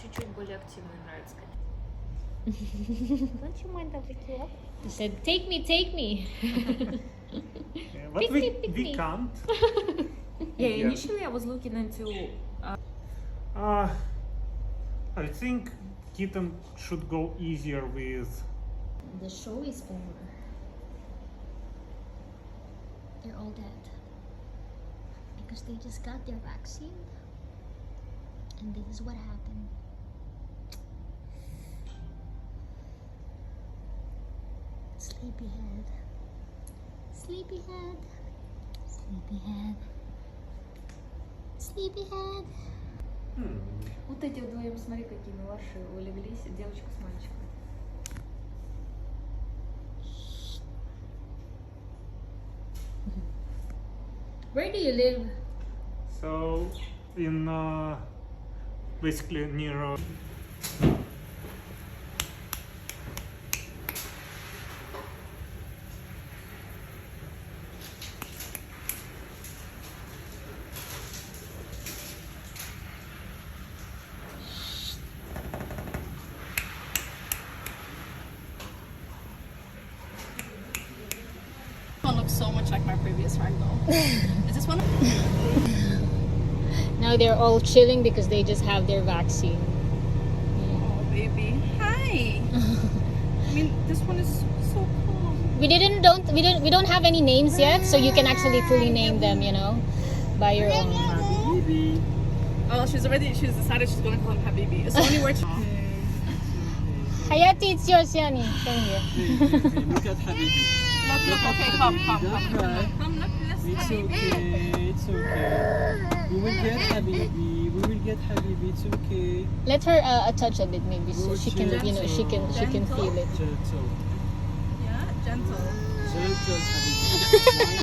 чуть-чуть более активную нравится. Don't you mind that I pick you up? He said, take me, take me. But Pick me, pick we me. can't. Yeah, initially I was looking into I think Kitten should go easier with. The show is over. They're all dead. Because they just got their vaccine. And this is what happened. Sleepyhead. Sleepyhead. Sleepyhead. Sleepyhead. вот эти вдвоем, смотри, какие милаши улеглись, девочка с мальчиком. Where do you live? So in basically near. One looks so much like my previous rag though. Is this one? Now they're all chilling because they just have their vaccine. Oh baby. Hi. I mean, this one is so cool. We don't have any names yet, so you can actually fully name them, you know, by your own. Oh, she's decided she's gonna call him Habibi. It's the only word. Hayati, it's yours, Yani. Come here. Look at Habibi. Look, okay, come. That's right. Come, look, yes, It's Habibi. okay. It's okay. We will get Habibi. We will get Habibi. It's okay. Let her touch a bit, maybe, so she can, you know, she can feel it. Gentle. Yeah, gentle. Gentle Habibi.